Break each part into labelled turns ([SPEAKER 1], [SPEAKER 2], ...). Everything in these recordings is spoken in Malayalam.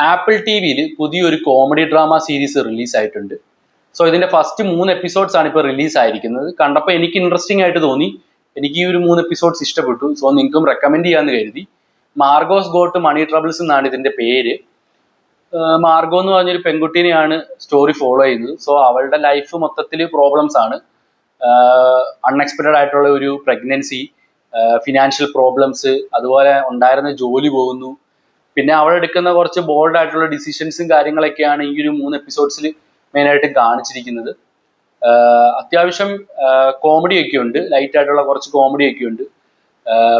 [SPEAKER 1] ആപ്പിൾ ടി വിയിൽ പുതിയൊരു കോമഡി ഡ്രാമ സീരീസ് റിലീസ് ആയിട്ടുണ്ട്. സോ ഇതിന്റെ ഫസ്റ്റ് 3 എപ്പിസോഡ്സ് ആണ് ഇപ്പോൾ റിലീസ് ആയിരിക്കുന്നത്. കണ്ടപ്പോൾ എനിക്ക് ഇൻട്രസ്റ്റിംഗ് ആയിട്ട് തോന്നി. എനിക്ക് ഈ ഒരു 3 എപ്പിസോഡ്സ് ഇഷ്ടപ്പെട്ടു. സോ നിങ്ങൾക്കും റെക്കമെൻഡ് ചെയ്യാന്ന് കരുതി. മാർഗോസ് ഗോട്ട് മണി ട്രബിൾസ് എന്നാണ് ഇതിന്റെ പേര്. മാർഗോ എന്ന് പറഞ്ഞൊരു പെൺകുട്ടീനെയാണ് സ്റ്റോറി ഫോളോ ചെയ്യുന്നത്. സോ അവളുടെ ലൈഫ് മൊത്തത്തിൽ പ്രോബ്ലംസ് ആണ്. അൺഎക്സ്പെക്റ്റഡ് ആയിട്ടുള്ള ഒരു പ്രഗ്നൻസി, ഫിനാൻഷ്യൽ പ്രോബ്ലംസ്, അതുപോലെ ഉണ്ടായിരുന്ന ജോലി പോകുന്നു. പിന്നെ അവൾ എടുക്കുന്ന കുറച്ച് ബോൾഡ് ആയിട്ടുള്ള ഡിസിഷൻസും കാര്യങ്ങളൊക്കെയാണ് ഈ ഒരു 3 എപ്പിസോഡ്സിൽ മെയിനായിട്ട് കാണിച്ചിരിക്കുന്നത്. അത്യാവശ്യം കോമഡി ഒക്കെ ഉണ്ട്, ലൈറ്റ് ആയിട്ടുള്ള കുറച്ച് കോമഡി ഒക്കെ ഉണ്ട്.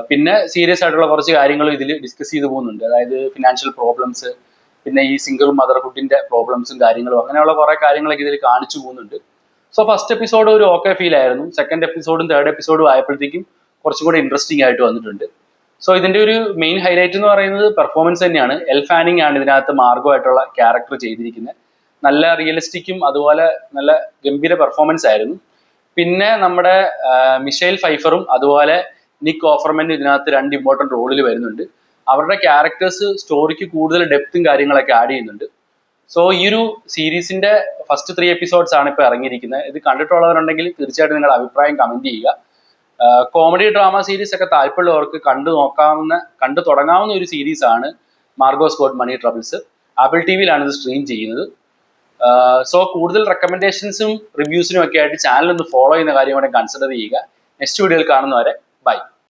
[SPEAKER 1] പിന്നെ സീരിയസ് ആയിട്ടുള്ള കുറച്ച് കാര്യങ്ങളും ഇതിൽ ഡിസ്കസ് ചെയ്തു പോകുന്നുണ്ട്. അതായത് ഫിനാൻഷ്യൽ പ്രോബ്ലംസ്, പിന്നെ ഈ സിംഗിൾ മദർഹുഡിന്റെ പ്രോബ്ലംസും കാര്യങ്ങളും, അങ്ങനെയുള്ള കുറെ കാര്യങ്ങളൊക്കെ ഇതിൽ കാണിച്ചു പോകുന്നുണ്ട്. സോ ഫസ്റ്റ് എപ്പിസോഡ് ഒരു ഓക്കെ ഫീൽ ആയിരുന്നു. സെക്കൻഡ് എപ്പിസോഡും തേർഡ് എപ്പിസോഡും ആയപ്പോഴത്തേക്കും കുറച്ചും കൂടെ ഇൻട്രസ്റ്റിംഗ് ആയിട്ട് വന്നിട്ടുണ്ട്. സോ ഇതിന്റെ ഒരു മെയിൻ ഹൈലൈറ്റ് എന്ന് പറയുന്നത് പെർഫോമൻസ് തന്നെയാണ്. എൽ ഫാനിങ് ആണ് ഇതിനകത്ത് മാർഗോ ആയിട്ടുള്ള ക്യാരക്ടർ ചെയ്തിരിക്കുന്നത്. നല്ല റിയലിസ്റ്റിക്കും അതുപോലെ നല്ല ഗംഭീര പെർഫോമൻസ് ആയിരുന്നു. പിന്നെ നമ്മുടെ മിഷേൽ ഫൈഫറും അതുപോലെ നിക്ക് ഓഫർമാനും ഇതിനകത്ത് 2 ഇമ്പോർട്ടൻറ്റ് റോളിൽ വരുന്നുണ്ട്. അവരുടെ ക്യാരക്ടേഴ്സ് സ്റ്റോറിക്ക് കൂടുതൽ ഡെപ്തും കാര്യങ്ങളൊക്കെ ആഡ് ചെയ്യുന്നുണ്ട്. സോ ഈ ഒരു സീരീസിന്റെ ഫസ്റ്റ് 3 എപ്പിസോഡ്സ് ആണ് ഇപ്പോൾ ഇറങ്ങിയിരിക്കുന്നത്. ഇത് കണ്ടിട്ടുള്ളവരുണ്ടെങ്കിൽ തീർച്ചയായിട്ടും നിങ്ങളുടെ അഭിപ്രായം കമന്റ് ചെയ്യുക. കോമഡി ഡ്രാമ സീരീസ് ഒക്കെ താല്പര്യമുള്ളവർക്ക് കണ്ടു തുടങ്ങാവുന്ന ഒരു സീരീസ് ആണ് മാർഗോസ് ഗോട്ട് മണി ട്രബിൾസ്. ആപ്പിൾ ടി വിയിലാണ് ഇത് സ്ട്രീം ചെയ്യുന്നത്. സോ കൂടുതൽ റെക്കമെൻഡേഷൻസും റിവ്യൂസിനും ഒക്കെ ആയിട്ട് ചാനൽ ഒന്ന് ഫോളോ ചെയ്യുന്ന കാര്യം കൂടെ കൺസിഡർ ചെയ്യുക. നെക്സ്റ്റ് വീഡിയോയിൽ കാണുന്നവരെ ബൈ.